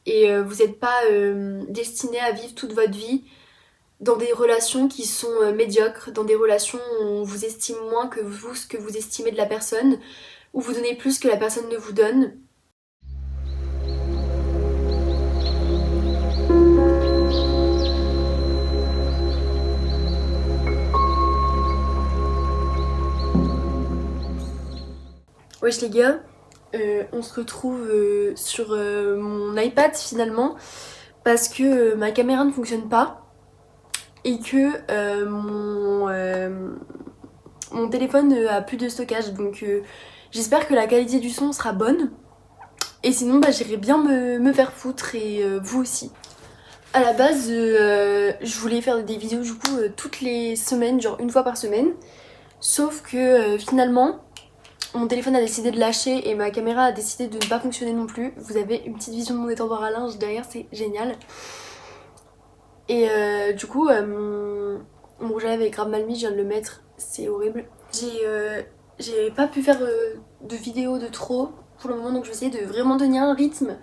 et vous n'êtes pas destiné à vivre toute votre vie dans des relations qui sont médiocres, dans des relations où on vous estime moins que vous, ce que vous estimez de la personne, où vous donnez plus que la personne ne vous donne. Wesh les gars, on se retrouve sur mon iPad finalement parce que ma caméra ne fonctionne pas et que mon téléphone a plus de stockage, donc j'espère que la qualité du son sera bonne et sinon bah, j'irai bien me faire foutre et vous aussi. À la base je voulais faire des vidéos du coup toutes les semaines, genre une fois par semaine, sauf que finalement mon téléphone a décidé de lâcher et ma caméra a décidé de ne pas fonctionner non plus. Vous avez une petite vision de mon étendoir à linge derrière, c'est génial. Et du coup, mon rouge à lèvres est grave mal mis, je viens de le mettre, c'est horrible. J'ai pas pu faire de vidéos de trop pour le moment, donc je vais essayer de vraiment tenir un rythme.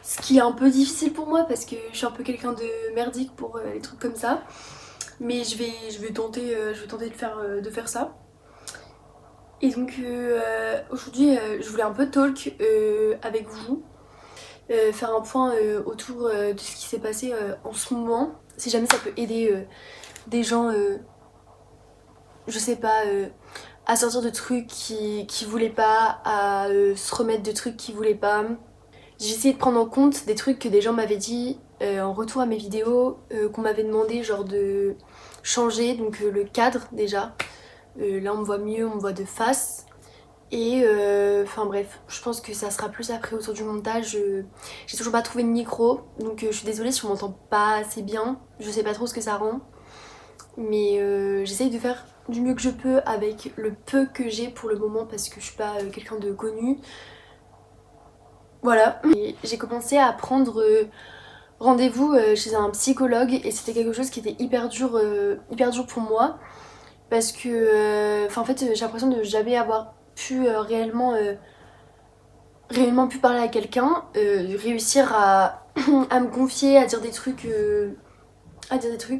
Ce qui est un peu difficile pour moi parce que je suis un peu quelqu'un de merdique pour les trucs comme ça. Mais je vais tenter de faire ça. Et donc aujourd'hui je voulais un peu talk avec vous, faire un point autour de ce qui s'est passé en ce moment, si jamais ça peut aider des gens, je sais pas, à sortir de trucs qui voulaient pas, à se remettre de trucs qu'ils voulaient pas. J'ai essayé de prendre en compte des trucs que des gens m'avaient dit en retour à mes vidéos, qu'on m'avait demandé genre de changer, donc le cadre déjà. Là on me voit mieux, on me voit de face. Et enfin bref, je pense que ça sera plus après autour du montage. J'ai toujours pas trouvé de micro, donc je suis désolée si on m'entend pas assez bien. Je sais pas trop ce que ça rend. Mais j'essaye de faire du mieux que je peux avec le peu que j'ai pour le moment parce que je suis pas quelqu'un de connu. Voilà. Et j'ai commencé à prendre rendez-vous chez un psychologue et c'était quelque chose qui était hyper dur pour moi. Parce que, en fait, j'ai l'impression de jamais avoir pu réellement pu parler à quelqu'un, réussir à me confier, à dire des trucs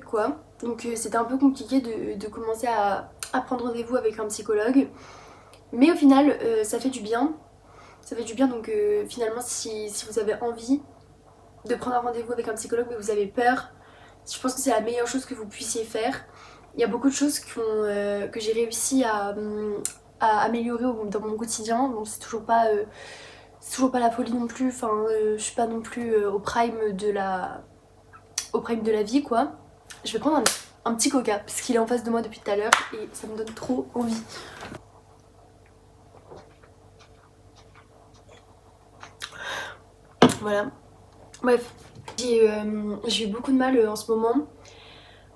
quoi. Donc c'était un peu compliqué de commencer à prendre rendez-vous avec un psychologue. Mais au final, ça fait du bien. Ça fait du bien, donc finalement, si vous avez envie de prendre un rendez-vous avec un psychologue mais vous avez peur, je pense que c'est la meilleure chose que vous puissiez faire. Il y a beaucoup de choses que j'ai réussi à améliorer dans mon quotidien, donc c'est toujours pas la folie non plus, enfin je suis pas non plus au prime de la vie quoi. Je vais prendre un petit coca parce qu'il est en face de moi depuis tout à l'heure et ça me donne trop envie. Voilà. Bref, j'ai eu beaucoup de mal en ce moment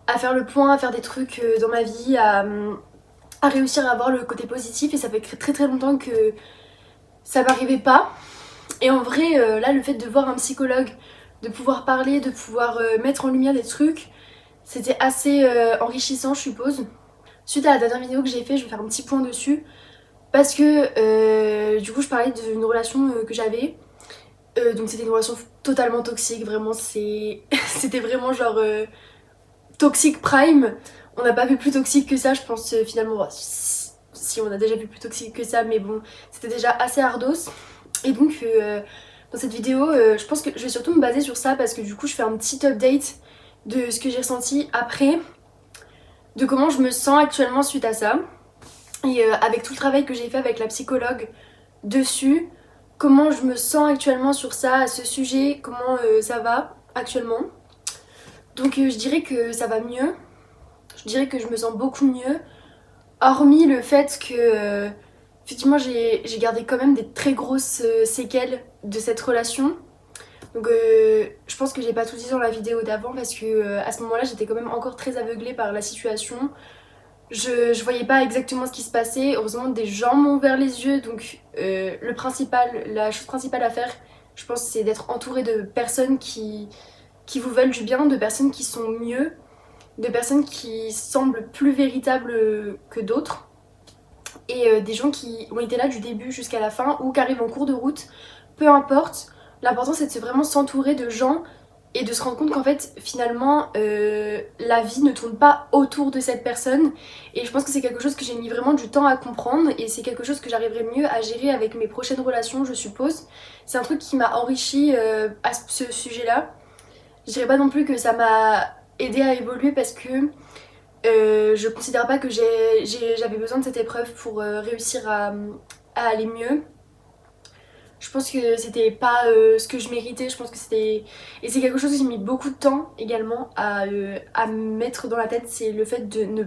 à faire le point, à faire des trucs dans ma vie, à réussir à avoir le côté positif et ça fait très très longtemps que ça m'arrivait pas. Et en vrai, là, le fait de voir un psychologue, de pouvoir parler, de pouvoir mettre en lumière des trucs, c'était assez enrichissant, je suppose. Suite à la dernière vidéo que j'ai fait, je vais faire un petit point dessus. Parce que du coup, je parlais d'une relation que j'avais. Donc c'était une relation totalement toxique, vraiment, c'était vraiment genre toxique prime. On n'a pas vu plus toxique que ça, je pense finalement. Bah, si on a déjà vu plus toxique que ça, mais bon, c'était déjà assez ardos. Et donc dans cette vidéo, je pense que je vais surtout me baser sur ça parce que du coup je fais un petit update de ce que j'ai ressenti après, de comment je me sens actuellement suite à ça. Et avec tout le travail que j'ai fait avec la psychologue dessus, comment je me sens actuellement sur ça, à ce sujet, comment ça va actuellement. Donc je dirais que ça va mieux, je dirais que je me sens beaucoup mieux, hormis le fait que effectivement j'ai gardé quand même des très grosses séquelles de cette relation. Donc je pense que j'ai pas tout dit dans la vidéo d'avant parce que à ce moment-là j'étais quand même encore très aveuglée par la situation. Je voyais pas exactement ce qui se passait. Heureusement des gens m'ont ouvert les yeux, donc la chose principale à faire, je pense, c'est d'être entouré de personnes qui vous veulent du bien, de personnes qui sont mieux, de personnes qui semblent plus véritables que d'autres. Et des gens qui ont été là du début jusqu'à la fin ou qui arrivent en cours de route, peu importe. l'important c'est de vraiment s'entourer de gens et de se rendre compte qu'en fait finalement la vie ne tourne pas autour de cette personne, et je pense que c'est quelque chose que j'ai mis vraiment du temps à comprendre, et c'est quelque chose que j'arriverai mieux à gérer avec mes prochaines relations, je suppose. C'est un truc qui m'a enrichi à ce sujet-là. Je dirais pas non plus que ça m'a aidé à évoluer parce que je considère pas que j'avais besoin de cette épreuve pour réussir à aller mieux. Je pense que c'était pas ce que je méritais, je pense que c'était... Et c'est quelque chose que j'ai mis beaucoup de temps également à me mettre dans la tête, c'est le fait de ne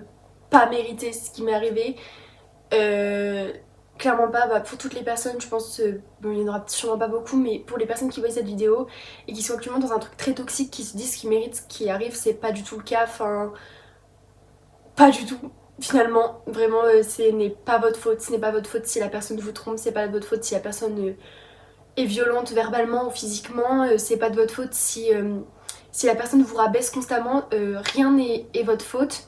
pas mériter ce qui m'est arrivé. Euh, Clairement pas, bah, pour toutes les personnes, je pense, bon, il y en aura sûrement pas beaucoup, mais pour les personnes qui voient cette vidéo et qui sont actuellement dans un truc très toxique, qui se disent qu'ils méritent ce qui arrive, c'est pas du tout le cas, enfin, pas du tout. Finalement, vraiment, ce n'est pas votre faute, ce n'est pas votre faute si la personne vous trompe, c'est pas votre faute si la personne est violente verbalement ou physiquement, c'est pas de votre faute si la personne vous rabaisse constamment, rien n'est votre faute.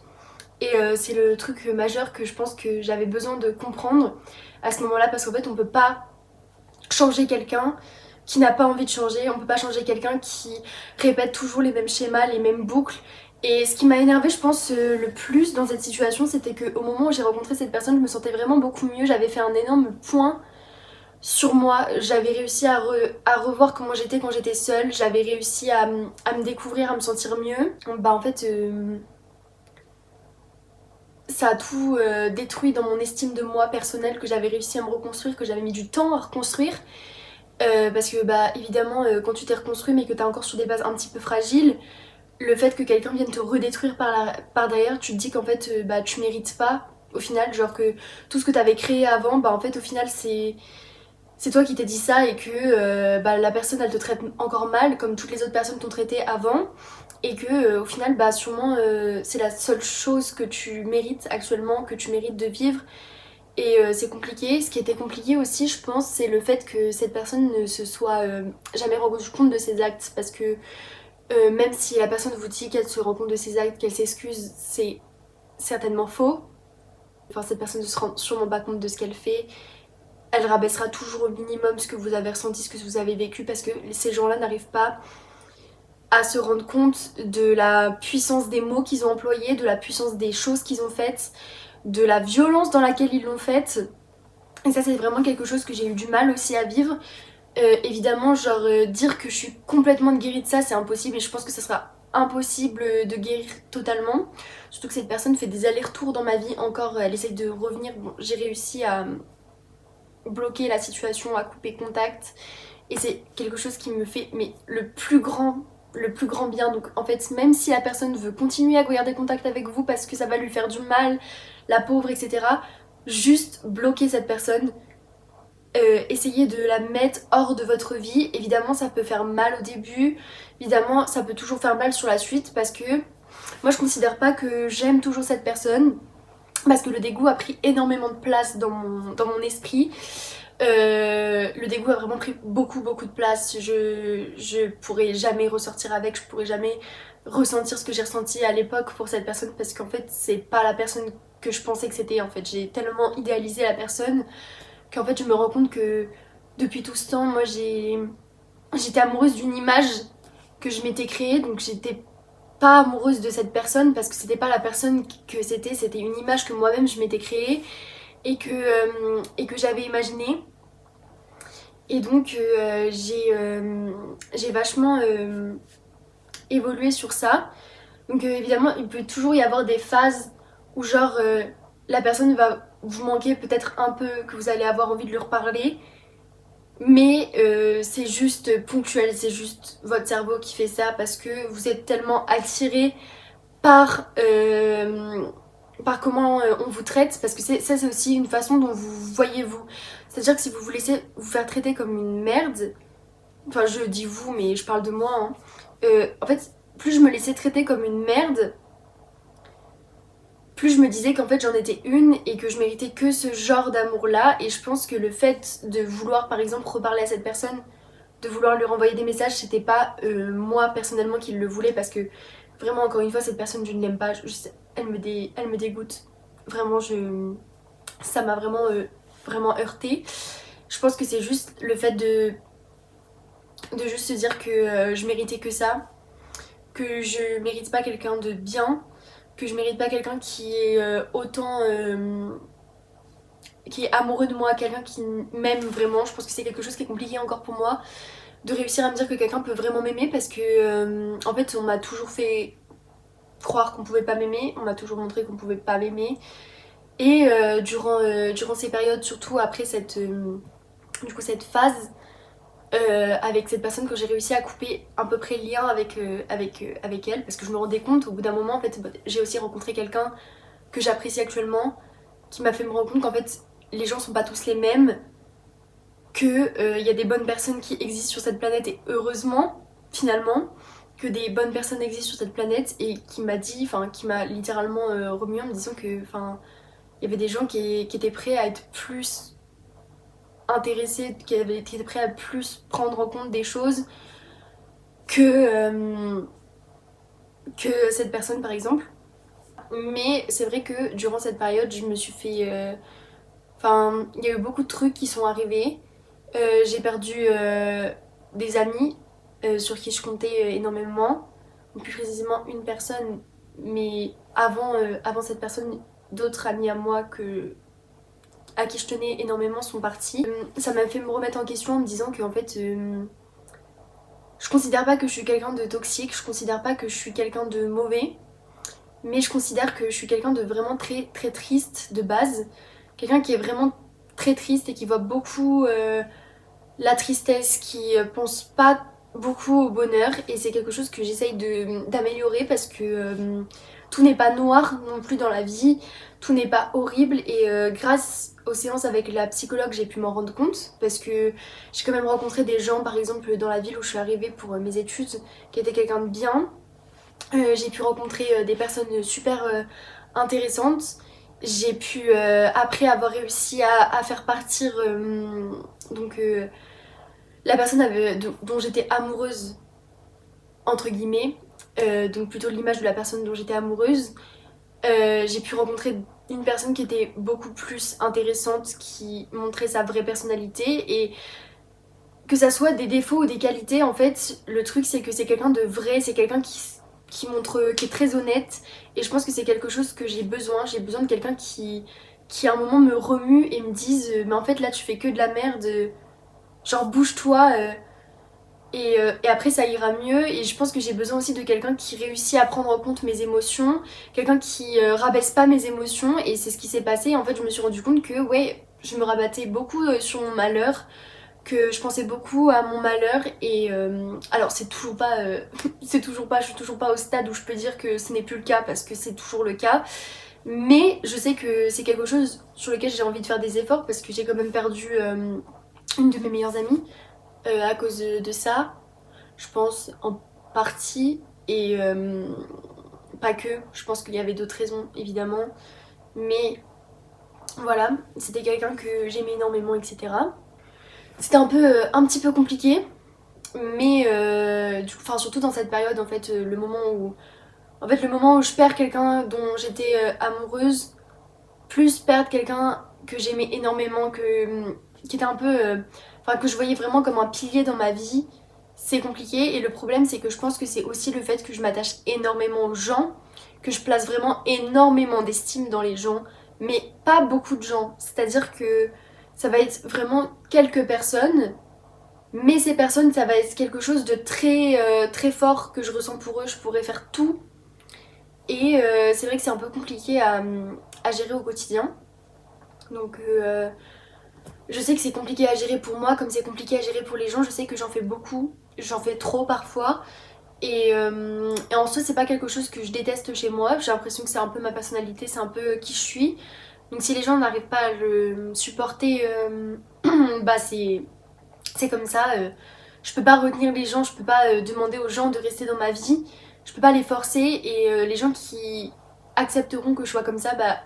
Et c'est le truc majeur que je pense que j'avais besoin de comprendre à ce moment-là, parce qu'en fait on peut pas changer quelqu'un qui n'a pas envie de changer, on peut pas changer quelqu'un qui répète toujours les mêmes schémas, les mêmes boucles. Et ce qui m'a énervé, je pense, le plus dans cette situation, c'était qu'au moment où j'ai rencontré cette personne, je me sentais vraiment beaucoup mieux, j'avais fait un énorme point sur moi, j'avais réussi à revoir comment j'étais quand j'étais seule, j'avais réussi à me découvrir, à me sentir mieux. Bah en fait, ça a tout détruit dans mon estime de moi personnelle, que j'avais réussi à me reconstruire, que j'avais mis du temps à reconstruire. Parce que bah évidemment quand tu t'es reconstruit mais que t'es encore sur des bases un petit peu fragiles, le fait que quelqu'un vienne te redétruire par derrière, tu te dis qu'en fait bah tu mérites pas au final, genre que tout ce que t'avais créé avant, bah en fait au final c'est toi qui t'es dit ça, et que bah, la personne elle te traite encore mal comme toutes les autres personnes t'ont traité avant, et que au final bah sûrement c'est la seule chose que tu mérites actuellement, que tu mérites de vivre. Et c'est compliqué. Ce qui était compliqué aussi, je pense, c'est le fait que cette personne ne se soit jamais rendue compte de ses actes, parce que même si la personne vous dit qu'elle se rend compte de ses actes, qu'elle s'excuse, c'est certainement faux. Enfin, cette personne ne se rend sûrement pas compte de ce qu'elle fait. Elle rabaissera toujours au minimum ce que vous avez ressenti, ce que vous avez vécu, parce que ces gens-là n'arrivent pas à se rendre compte de la puissance des mots qu'ils ont employés, de la puissance des choses qu'ils ont faites, de la violence dans laquelle ils l'ont faite. Et ça, c'est vraiment quelque chose que j'ai eu du mal aussi à vivre. Évidemment, genre dire que je suis complètement guérie de ça, c'est impossible, et je pense que ça sera impossible de guérir totalement. Surtout que cette personne fait des allers-retours dans ma vie encore, elle essaye de revenir. Bon, j'ai réussi à bloquer la situation, à couper contact, et c'est quelque chose qui me fait mais le plus grand bien. Donc en fait, même si la personne veut continuer à garder contact avec vous parce que ça va lui faire du mal, la pauvre, etc., juste bloquer cette personne. Essayez de la mettre hors de votre vie. Évidemment ça peut faire mal au début, évidemment ça peut toujours faire mal sur la suite, parce que moi je considère pas que j'aime toujours cette personne, parce que le dégoût a pris énormément de place dans mon esprit. Le dégoût a vraiment pris beaucoup beaucoup de place. Je pourrais jamais ressortir avec, je pourrais jamais ressentir ce que j'ai ressenti à l'époque pour cette personne, parce qu'en fait c'est pas la personne que je pensais que c'était. En fait j'ai tellement idéalisé la personne qu'en fait je me rends compte que depuis tout ce temps, moi j'étais amoureuse d'une image que je m'étais créée, donc j'étais pas amoureuse de cette personne parce que c'était pas la personne que c'était une image que moi-même je m'étais créée et que j'avais imaginée. Et donc j'ai vachement évolué sur ça. Donc évidemment il peut toujours y avoir des phases où genre la personne va vous manquer peut-être un peu, que vous allez avoir envie de lui reparler. Mais c'est juste ponctuel, c'est juste votre cerveau qui fait ça parce que vous êtes tellement attiré par comment on vous traite, parce que ça c'est aussi une façon dont vous voyez vous. C'est-à-dire que si vous vous laissez vous faire traiter comme une merde, enfin je dis vous mais je parle de moi, hein, en fait plus je me laissais traiter comme une merde, plus je me disais qu'en fait j'en étais une et que je méritais que ce genre d'amour là. Et je pense que le fait de vouloir par exemple reparler à cette personne, de vouloir lui renvoyer des messages, c'était pas moi personnellement qui le voulais, parce que vraiment encore une fois cette personne je ne l'aime pas, elle me dégoûte. Vraiment ça m'a vraiment vraiment heurtée. Je pense que c'est juste le fait de juste se dire que je méritais que ça, que je mérite pas quelqu'un de bien, que je mérite pas quelqu'un qui est autant qui est amoureux de moi, quelqu'un qui m'aime vraiment. Je pense que c'est quelque chose qui est compliqué encore pour moi de réussir à me dire que quelqu'un peut vraiment m'aimer parce que en fait on m'a toujours fait croire qu'on pouvait pas m'aimer, on m'a toujours montré qu'on pouvait pas m'aimer et durant ces périodes, surtout après cette phase avec cette personne, quand j'ai réussi à couper à peu près le lien avec elle, parce que je me rendais compte au bout d'un moment, en fait, j'ai aussi rencontré quelqu'un que j'apprécie actuellement, qui m'a fait me rendre compte qu'en fait, les gens sont pas tous les mêmes, que il y a des bonnes personnes qui existent sur cette planète et heureusement, finalement, que des bonnes personnes existent sur cette planète et qui m'a dit, enfin, qui m'a littéralement remué en me disant que, enfin, il y avait des gens qui étaient prêts à être plus intéressés, qui étaient prêts à plus prendre en compte des choses que, que cette personne par exemple. Mais c'est vrai que durant cette période, je me suis fait. Enfin, il y a eu beaucoup de trucs qui sont arrivés. J'ai perdu des amis sur qui je comptais énormément. Plus précisément une personne, mais avant cette personne, d'autres amis à moi à qui je tenais énormément sont partis. Ça m'a fait me remettre en question en me disant que en fait, je considère pas que je suis quelqu'un de toxique, je considère pas que je suis quelqu'un de mauvais, mais je considère que je suis quelqu'un de vraiment très très triste de base. Quelqu'un qui est vraiment très triste et qui voit beaucoup la tristesse, qui pense pas beaucoup au bonheur et c'est quelque chose que j'essaye d'améliorer parce que tout n'est pas noir non plus dans la vie, tout n'est pas horrible et grâce aux séances avec la psychologue j'ai pu m'en rendre compte parce que j'ai quand même rencontré des gens par exemple dans la ville où je suis arrivée pour mes études qui étaient quelqu'un de bien. J'ai pu rencontrer des personnes super intéressantes. J'ai pu, après avoir réussi à faire partir donc la personne dont j'étais amoureuse, entre guillemets, donc plutôt l'image de la personne dont j'étais amoureuse, j'ai pu rencontrer une personne qui était beaucoup plus intéressante, qui montrait sa vraie personnalité et que ça soit des défauts ou des qualités, en fait, le truc c'est que c'est quelqu'un de vrai, c'est quelqu'un qui est très honnête et je pense que c'est quelque chose que j'ai besoin de quelqu'un qui à un moment me remue et me dise mais en fait là tu fais que de la merde, genre bouge-toi et après ça ira mieux et je pense que j'ai besoin aussi de quelqu'un qui réussit à prendre en compte mes émotions, quelqu'un qui rabaisse pas mes émotions et c'est ce qui s'est passé. En fait je me suis rendu compte que ouais je me rabattais beaucoup sur mon malheur, que je pensais beaucoup à mon malheur et alors c'est toujours pas je suis toujours pas au stade où je peux dire que ce n'est plus le cas parce que c'est toujours le cas, mais je sais que c'est quelque chose sur lequel j'ai envie de faire des efforts parce que j'ai quand même perdu une de mes meilleures amies à cause de ça, je pense en partie et pas que, je pense qu'il y avait d'autres raisons évidemment, mais voilà, c'était quelqu'un que j'aimais énormément, etc. C'était un petit peu compliqué, mais enfin surtout dans cette période en fait, le moment où je perds quelqu'un dont j'étais amoureuse, plus perdre quelqu'un que j'aimais énormément, qui était un peu, enfin que je voyais vraiment comme un pilier dans ma vie, c'est compliqué. Et le problème c'est que je pense que c'est aussi le fait que je m'attache énormément aux gens, que je place vraiment énormément d'estime dans les gens, mais pas beaucoup de gens. C'est-à-dire que ça va être vraiment quelques personnes, mais ces personnes, ça va être quelque chose de très, très fort que je ressens pour eux. Je pourrais faire tout. Et c'est vrai que c'est un peu compliqué à gérer au quotidien. Donc je sais que c'est compliqué à gérer pour moi comme c'est compliqué à gérer pour les gens. Je sais que j'en fais beaucoup, j'en fais trop parfois. Et en soi, c'est pas quelque chose que je déteste chez moi. J'ai l'impression que c'est un peu ma personnalité, c'est un peu qui je suis. Donc si les gens n'arrivent pas à le supporter, bah c'est comme ça. Je peux pas retenir les gens, je peux pas demander aux gens de rester dans ma vie. Je peux pas les forcer et les gens qui accepteront que je sois comme ça, bah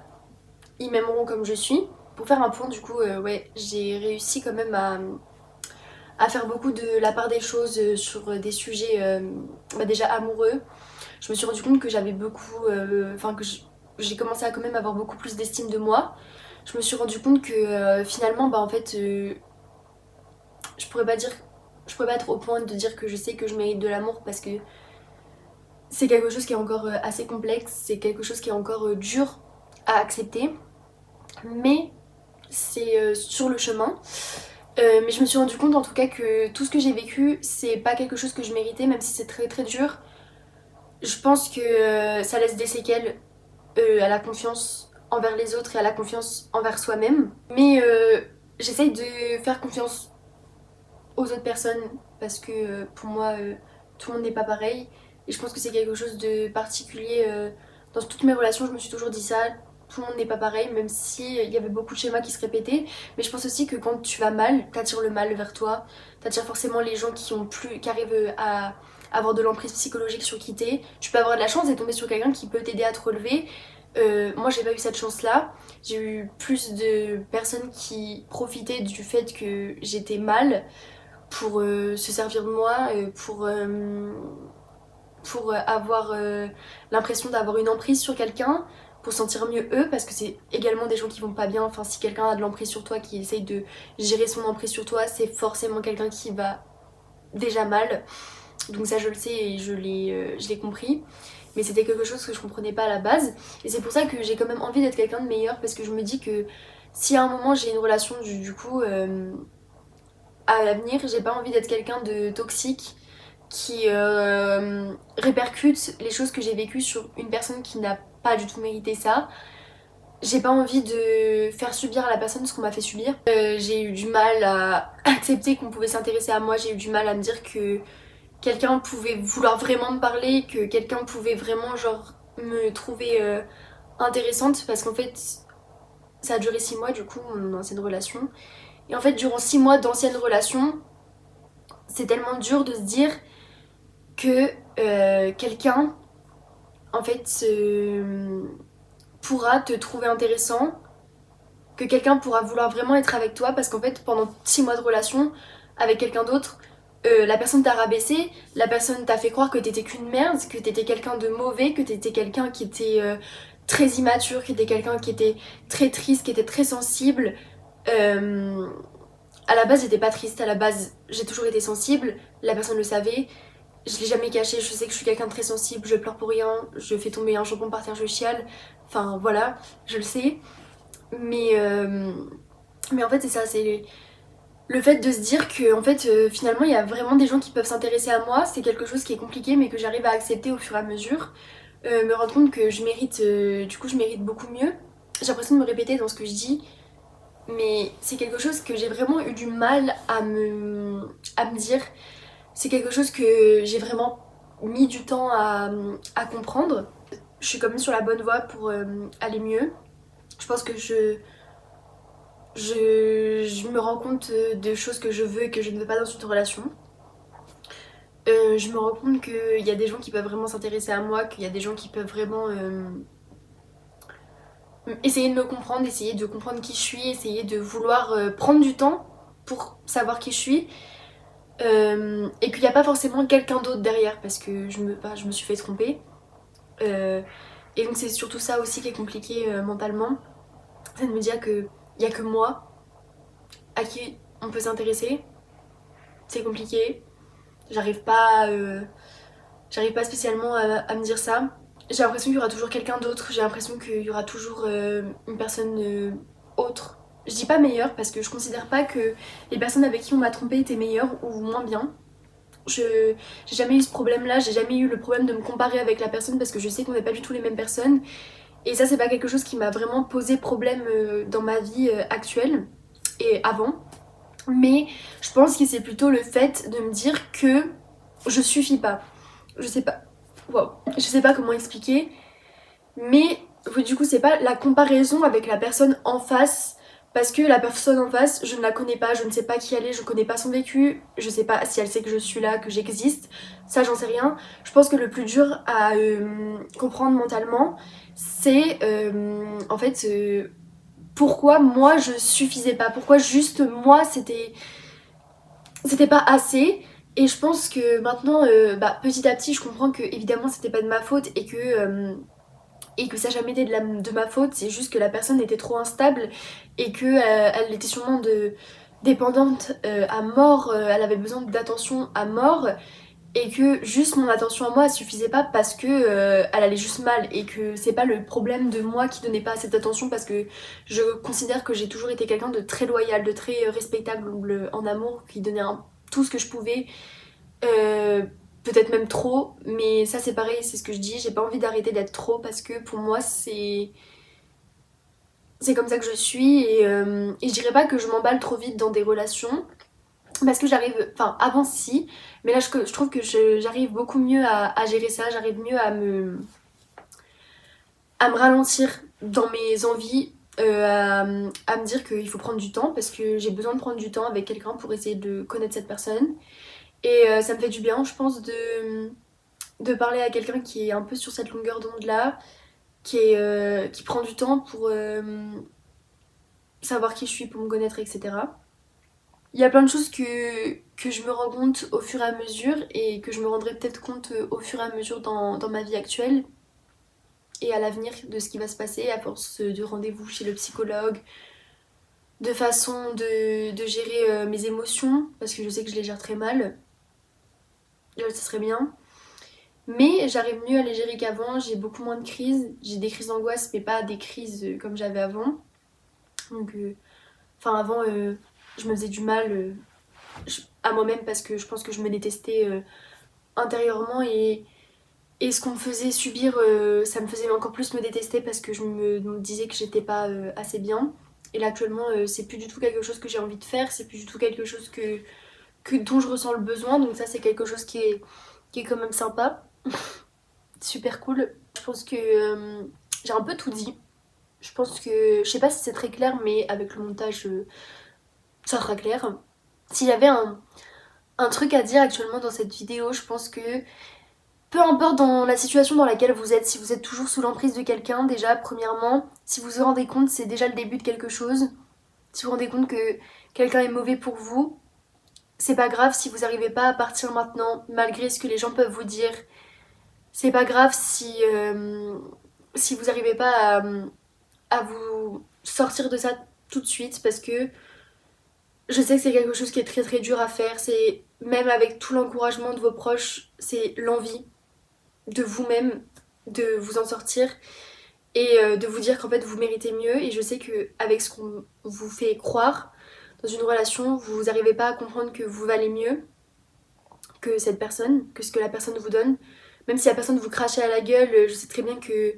ils m'aimeront comme je suis. Pour faire un point, du coup, ouais, j'ai réussi quand même à faire beaucoup de la part des choses sur des sujets bah, déjà amoureux. Je me suis rendu compte que j'avais beaucoup. Enfin, que j'ai commencé à quand même avoir beaucoup plus d'estime de moi. Je me suis rendu compte que finalement, bah en fait, je pourrais pas dire je pourrais pas être au point de dire que je sais que je mérite de l'amour parce que c'est quelque chose qui est encore assez complexe, c'est quelque chose qui est encore dur à accepter, mais c'est sur le chemin. Mais je me suis rendu compte en tout cas que tout ce que j'ai vécu, c'est pas quelque chose que je méritais, même si c'est très très dur. Je pense que ça laisse des séquelles à la confiance envers les autres et à la confiance envers soi-même. Mais j'essaye de faire confiance aux autres personnes parce que pour moi, tout le monde n'est pas pareil. Et je pense que c'est quelque chose de particulier dans toutes mes relations. Je me suis toujours dit ça. Tout le monde n'est pas pareil, même si il y avait beaucoup de schémas qui se répétaient. Mais je pense aussi que quand tu vas mal, t'attires le mal vers toi. T'attires forcément les gens qui arrivent à avoir de l'emprise psychologique sur qui t'es. Tu peux avoir de la chance et tomber sur quelqu'un qui peut t'aider à te relever. Moi, j'ai pas eu cette chance-là. J'ai eu plus de personnes qui profitaient du fait que j'étais mal pour se servir de moi, pour avoir l'impression d'avoir une emprise sur quelqu'un, pour sentir mieux eux, parce que c'est également des gens qui vont pas bien. Enfin, si quelqu'un a de l'emprise sur toi, qui essaye de gérer son emprise sur toi, c'est forcément quelqu'un qui va déjà mal. Donc ça, je le sais et je l'ai compris. Mais c'était quelque chose que je comprenais pas à la base. Et c'est pour ça que j'ai quand même envie d'être quelqu'un de meilleur, parce que je me dis que si à un moment j'ai une relation du coup à l'avenir, j'ai pas envie d'être quelqu'un de toxique qui répercute les choses que j'ai vécues sur une personne qui n'a pas du tout mérité ça. J'ai pas envie de faire subir à la personne ce qu'on m'a fait subir. J'ai eu du mal à accepter qu'on pouvait s'intéresser à moi, j'ai eu du mal à me dire que quelqu'un pouvait vouloir vraiment me parler, que quelqu'un pouvait vraiment genre me trouver intéressante, parce qu'en fait ça a duré 6 mois du coup mon ancienne relation. Et en fait durant 6 mois d'ancienne relation, c'est tellement dur de se dire que quelqu'un en fait pourra te trouver intéressant, que quelqu'un pourra vouloir vraiment être avec toi, parce qu'en fait pendant 6 mois de relation avec quelqu'un d'autre, la personne t'a rabaissé, la personne t'a fait croire que t'étais qu'une merde, que t'étais quelqu'un de mauvais, que t'étais quelqu'un qui était très immature, qui était quelqu'un qui était très triste, qui était très sensible. Euh, à la base j'étais pas triste, à la base j'ai toujours été sensible, la personne le savait. Je l'ai jamais caché, je sais que je suis quelqu'un de très sensible, je pleure pour rien, je fais tomber un jambon par terre, je chiale. Enfin voilà, je le sais. Mais, euh, mais en fait c'est ça, c'est le fait de se dire que en fait finalement il y a vraiment des gens qui peuvent s'intéresser à moi. C'est quelque chose qui est compliqué mais que j'arrive à accepter au fur et à mesure. Me rendre compte que je mérite, du coup je mérite beaucoup mieux. J'ai l'impression de me répéter dans ce que je dis, mais c'est quelque chose que j'ai vraiment eu du mal à me dire. C'est quelque chose que j'ai vraiment mis du temps à comprendre. Je suis quand même sur la bonne voie pour aller mieux. Je pense que je me rends compte de choses que je veux et que je ne veux pas dans une relation. Je me rends compte qu'il y a des gens qui peuvent vraiment s'intéresser à moi, qu'il y a des gens qui peuvent vraiment essayer de me comprendre, essayer de comprendre qui je suis, essayer de vouloir prendre du temps pour savoir qui je suis. Et qu'il n'y a pas forcément quelqu'un d'autre derrière parce que je me suis fait tromper. Et donc c'est surtout ça aussi qui est compliqué mentalement. C'est de me dire qu'il n'y a que moi à qui on peut s'intéresser. C'est compliqué. J'arrive pas, j'arrive pas spécialement à me dire ça. J'ai l'impression qu'il y aura toujours quelqu'un d'autre. J'ai l'impression qu'il y aura toujours une personne autre. Je dis pas meilleure parce que je considère pas que les personnes avec qui on m'a trompée étaient meilleures ou moins bien. J'ai jamais eu ce problème-là, j'ai jamais eu le problème de me comparer avec la personne parce que je sais qu'on n'est pas du tout les mêmes personnes. Et ça, c'est pas quelque chose qui m'a vraiment posé problème dans ma vie actuelle et avant. Mais je pense que c'est plutôt le fait de me dire que je suffis pas. Je sais pas. Wow. Je sais pas comment expliquer. Mais du coup, c'est pas la comparaison avec la personne en face. Parce que la personne en face, je ne la connais pas, je ne sais pas qui elle est, je connais pas son vécu, je sais pas si elle sait que je suis là, que j'existe, ça j'en sais rien. Je pense que le plus dur à comprendre mentalement, c'est en fait pourquoi moi je suffisais pas, pourquoi juste moi c'était pas assez. Et je pense que maintenant, petit à petit, je comprends que évidemment c'était pas de ma faute et que ça n'a jamais été de ma faute, c'est juste que la personne était trop instable et que elle était sûrement dépendante à mort, elle avait besoin d'attention à mort et que juste mon attention à moi elle suffisait pas parce que elle allait juste mal et que c'est pas le problème de moi qui donnait pas cette attention parce que je considère que j'ai toujours été quelqu'un de très loyal, de très respectable en amour, qui donnait tout ce que je pouvais, euh, peut-être même trop, mais ça c'est pareil, c'est ce que je dis, j'ai pas envie d'arrêter d'être trop parce que pour moi c'est comme ça que je suis et je dirais pas que je m'emballe trop vite dans des relations parce que j'arrive, enfin avant si, mais là je trouve que j'arrive beaucoup mieux à gérer ça, j'arrive mieux à me ralentir dans mes envies, à me dire qu'il faut prendre du temps parce que j'ai besoin de prendre du temps avec quelqu'un pour essayer de connaître cette personne. Et ça me fait du bien, je pense, de parler à quelqu'un qui est un peu sur cette longueur d'onde là, qui prend du temps pour savoir qui je suis, pour me connaître, etc. Il y a plein de choses que je me rends compte au fur et à mesure et que je me rendrai peut-être compte au fur et à mesure dans ma vie actuelle et à l'avenir de ce qui va se passer à force de rendez-vous chez le psychologue, de façon de gérer mes émotions parce que je sais que je les gère très mal. Ça serait bien. Mais j'arrive mieux à les gérer qu'avant, j'ai beaucoup moins de crises. J'ai des crises d'angoisse mais pas des crises comme j'avais avant. Donc, enfin avant, je me faisais du mal à moi-même parce que je pense que je me détestais intérieurement et ce qu'on me faisait subir, ça me faisait encore plus me détester parce que je me disais que j'étais pas assez bien. Et là actuellement, c'est plus du tout quelque chose que j'ai envie de faire, c'est plus du tout quelque chose dont je ressens le besoin, donc ça c'est quelque chose qui est quand même sympa, super cool. Je pense que j'ai un peu tout dit. Je pense que, je sais pas si c'est très clair, mais avec le montage, ça sera clair. S'il y avait un truc à dire actuellement dans cette vidéo, je pense que peu importe dans la situation dans laquelle vous êtes, si vous êtes toujours sous l'emprise de quelqu'un, déjà, premièrement, si vous vous rendez compte, c'est déjà le début de quelque chose. Si vous vous rendez compte que quelqu'un est mauvais pour vous, c'est pas grave si vous n'arrivez pas à partir maintenant, malgré ce que les gens peuvent vous dire. C'est pas grave si vous n'arrivez pas à vous sortir de ça tout de suite, parce que je sais que c'est quelque chose qui est très très dur à faire. C'est même avec tout l'encouragement de vos proches, c'est l'envie de vous-même de vous en sortir et de vous dire qu'en fait vous méritez mieux. Et je sais que avec ce qu'on vous fait croire dans une relation, vous n'arrivez pas à comprendre que vous valez mieux que cette personne, que ce que la personne vous donne. Même si la personne vous crachait à la gueule, je sais très bien que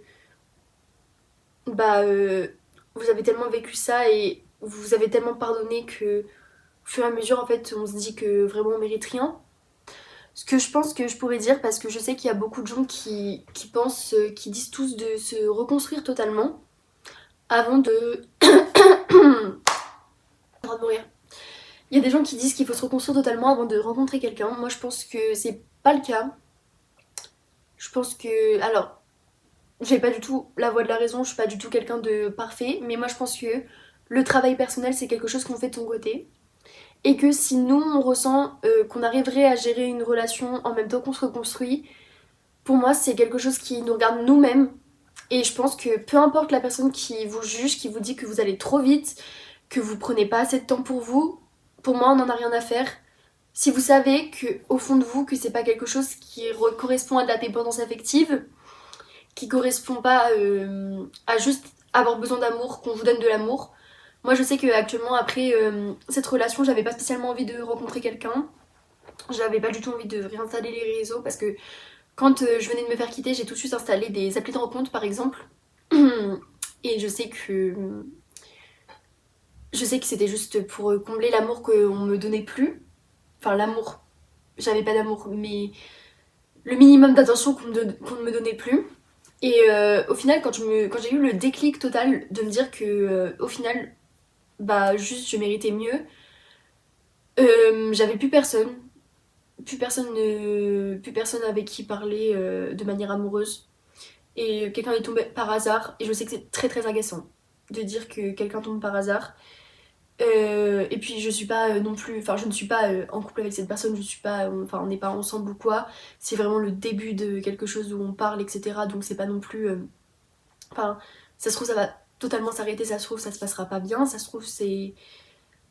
bah vous avez tellement vécu ça et vous avez tellement pardonné que au fur et à mesure en fait on se dit que vraiment on mérite rien. Ce que je pense que je pourrais dire, parce que je sais qu'il y a beaucoup de gens qui pensent, qui disent tous de se reconstruire totalement avant de... en train de mourir. Il y a des gens qui disent qu'il faut se reconstruire totalement avant de rencontrer quelqu'un. Moi je pense que c'est pas le cas. Je pense que... Alors, j'ai pas du tout la voix de la raison, je suis pas du tout quelqu'un de parfait, mais moi je pense que le travail personnel c'est quelque chose qu'on fait de son côté. Et que si nous on ressent qu'on arriverait à gérer une relation en même temps qu'on se reconstruit, pour moi c'est quelque chose qui nous regarde nous-mêmes. Et je pense que peu importe la personne qui vous juge, qui vous dit que vous allez trop vite, que vous prenez pas assez de temps pour moi on n'en a rien à faire. Si vous savez que au fond de vous que c'est pas quelque chose qui correspond à de la dépendance affective, qui correspond pas à juste avoir besoin d'amour, qu'on vous donne de l'amour. Moi je sais que actuellement après cette relation, j'avais pas spécialement envie de rencontrer quelqu'un. J'avais pas du tout envie de réinstaller les réseaux parce que quand je venais de me faire quitter, j'ai tout de suite installé des applis de rencontre par exemple. Et je sais que c'était juste pour combler l'amour qu'on me donnait plus. Enfin l'amour, j'avais pas d'amour, mais le minimum d'attention qu'on ne me donnait plus. Et au final, quand j'ai eu le déclic total de me dire que au final, bah juste je méritais mieux, j'avais plus personne avec qui parler de manière amoureuse. Et quelqu'un est tombé par hasard, et je sais que c'est très très agaçant de dire que quelqu'un tombe par hasard. Et puis je suis pas non plus, enfin je ne suis pas en couple avec cette personne, je suis pas, enfin on n'est pas ensemble ou quoi. C'est vraiment le début de quelque chose où on parle, etc. Donc c'est pas non plus, enfin ça se trouve ça va totalement s'arrêter, ça se trouve ça se passera pas bien, ça se trouve c'est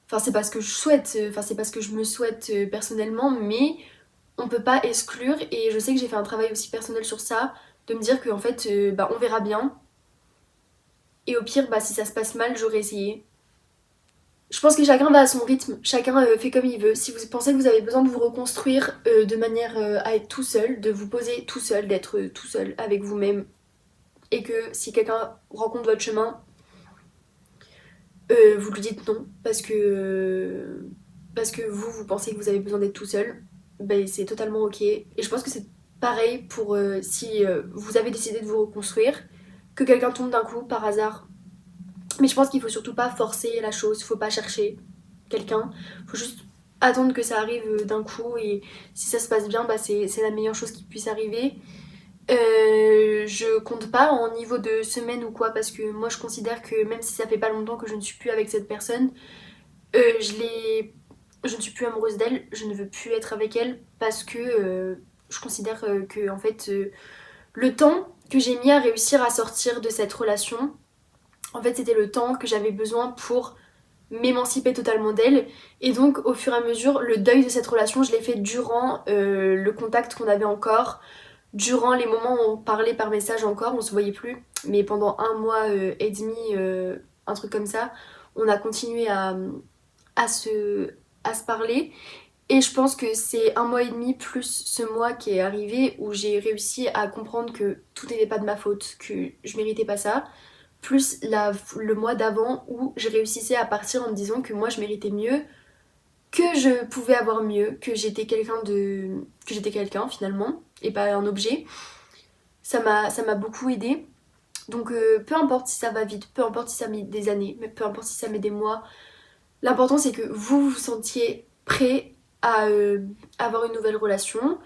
Enfin c'est pas ce que je souhaite, enfin c'est pas ce que je me souhaite personnellement, mais on peut pas exclure, et je sais que j'ai fait un travail aussi personnel sur ça, de me dire qu'en fait bah on verra bien, et au pire bah si ça se passe mal j'aurais essayé. Je pense que chacun va à son rythme, chacun fait comme il veut. Si vous pensez que vous avez besoin de vous reconstruire de manière à être tout seul, de vous poser tout seul, d'être tout seul avec vous-même, et que si quelqu'un rencontre votre chemin, vous lui dites non parce que vous pensez que vous avez besoin d'être tout seul, ben c'est totalement ok. Et je pense que c'est pareil pour si vous avez décidé de vous reconstruire, que quelqu'un tombe d'un coup par hasard. Mais je pense qu'il faut surtout pas forcer la chose, faut pas chercher quelqu'un, faut juste attendre que ça arrive d'un coup, et si ça se passe bien, bah c'est la meilleure chose qui puisse arriver. Je compte pas en niveau de semaine ou quoi, parce que moi je considère que même si ça fait pas longtemps que je ne suis plus avec cette personne, je je ne suis plus amoureuse d'elle, je ne veux plus être avec elle, parce que je considère que en fait le temps que j'ai mis à réussir à sortir de cette relation, en fait c'était le temps que j'avais besoin pour m'émanciper totalement d'elle, et donc au fur et à mesure le deuil de cette relation je l'ai fait durant le contact qu'on avait encore, durant les moments où on parlait par message encore, on se voyait plus, mais pendant un mois et demi, un truc comme ça, on a continué à, se, à se parler. Et je pense que c'est un mois et demi plus ce mois qui est arrivé où j'ai réussi à comprendre que tout n'était pas de ma faute, que je méritais pas ça. Plus le mois d'avant où je réussissais à partir en me disant que moi je méritais mieux, que je pouvais avoir mieux, que j'étais quelqu'un finalement et pas un objet. Ça m'a beaucoup aidé. Donc peu importe si ça va vite, peu importe si ça met des années, mais peu importe si ça met des mois, l'important c'est que vous vous sentiez prêt à avoir une nouvelle relation,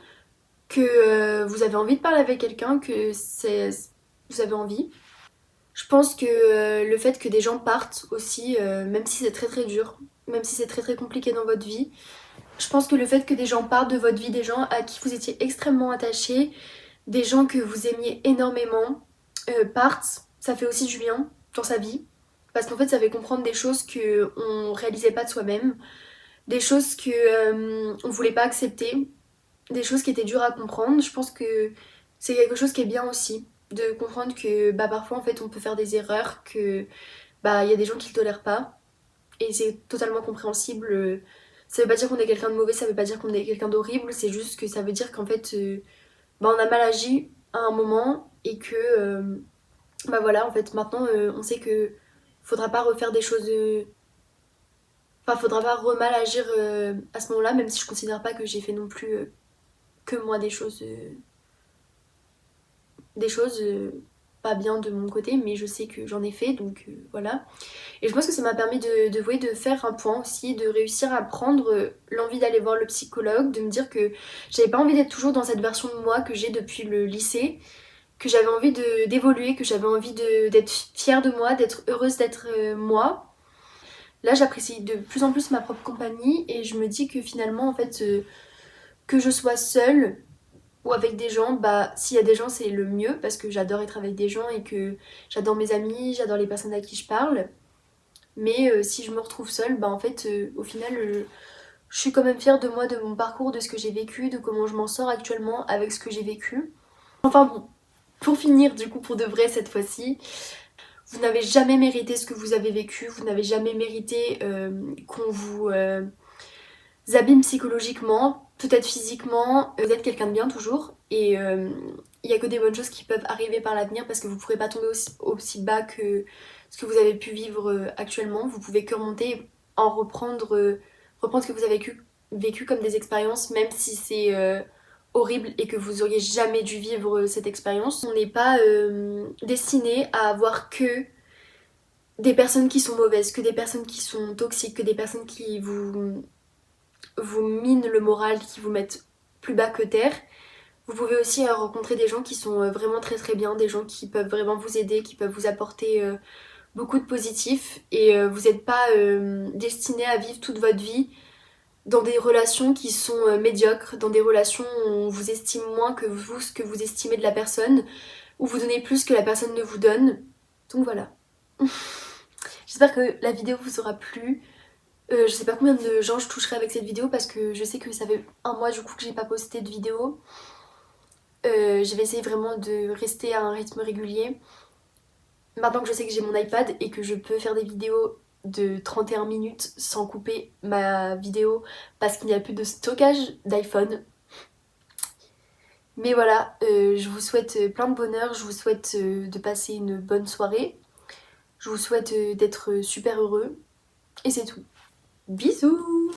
que vous avez envie de parler avec quelqu'un, vous avez envie. Je pense que le fait que des gens partent aussi, même si c'est très très dur, même si c'est très très compliqué dans votre vie, je pense que le fait que des gens partent de votre vie, des gens à qui vous étiez extrêmement attachés, des gens que vous aimiez énormément, partent, ça fait aussi du bien dans sa vie. Parce qu'en fait, ça fait comprendre des choses qu'on réalisait pas de soi-même, des choses que on voulait pas accepter, des choses qui étaient dures à comprendre. Je pense que c'est quelque chose qui est bien aussi, de comprendre que bah, parfois en fait on peut faire des erreurs, que bah il y a des gens qui le tolèrent pas, et c'est totalement compréhensible. Ça veut pas dire qu'on est quelqu'un de mauvais, ça veut pas dire qu'on est quelqu'un d'horrible, c'est juste que ça veut dire qu'en fait bah, on a mal agi à un moment, et que bah voilà, en fait maintenant on sait que faudra pas refaire des choses. Enfin, faudra pas remal agir à ce moment-là, même si je considère pas que j'ai fait non plus que moi des choses pas bien de mon côté, mais je sais que j'en ai fait, donc voilà. Et je pense que ça m'a permis de faire un point aussi, de réussir à prendre l'envie d'aller voir le psychologue, de me dire que j'avais pas envie d'être toujours dans cette version de moi que j'ai depuis le lycée, que j'avais envie d'évoluer, que j'avais envie d'être fière de moi, d'être heureuse d'être moi. Là, j'apprécie de plus en plus ma propre compagnie, et je me dis que finalement, en fait, que je sois seule ou avec des gens, bah s'il y a des gens c'est le mieux, parce que j'adore être avec des gens et que j'adore mes amis, j'adore les personnes à qui je parle. Mais si je me retrouve seule, bah en fait au final je suis quand même fière de moi, de mon parcours, de ce que j'ai vécu, de comment je m'en sors actuellement avec ce que j'ai vécu. Enfin bon, pour finir du coup pour de vrai cette fois-ci, vous n'avez jamais mérité ce que vous avez vécu, vous n'avez jamais mérité qu'on vous abîme psychologiquement, peut-être physiquement, vous êtes quelqu'un de bien toujours, et il y a que des bonnes choses qui peuvent arriver par l'avenir, parce que vous ne pourrez pas tomber aussi bas que ce que vous avez pu vivre actuellement. Vous pouvez que remonter, en reprendre ce que vous avez vécu comme des expériences, même si c'est horrible et que vous auriez jamais dû vivre cette expérience. On n'est pas destiné à avoir que des personnes qui sont mauvaises, que des personnes qui sont toxiques, que des personnes qui vous minent le moral, qui vous mettent plus bas que terre. Vous pouvez aussi rencontrer des gens qui sont vraiment très très bien, des gens qui peuvent vraiment vous aider, qui peuvent vous apporter beaucoup de positif, et vous n'êtes pas destiné à vivre toute votre vie dans des relations qui sont médiocres, dans des relations où on vous estime moins que vous, ce que vous estimez de la personne, où vous donnez plus que la personne ne vous donne. Donc voilà. J'espère que la vidéo vous aura plu. Je sais pas combien de gens je toucherai avec cette vidéo parce que je sais que ça fait un mois du coup que j'ai pas posté de vidéo. Je vais essayer vraiment de rester à un rythme régulier. Maintenant que je sais que j'ai mon iPad et que je peux faire des vidéos de 31 minutes sans couper ma vidéo parce qu'il n'y a plus de stockage d'iPhone. Mais voilà, je vous souhaite plein de bonheur, je vous souhaite de passer une bonne soirée, je vous souhaite d'être super heureux et c'est tout. Bisous!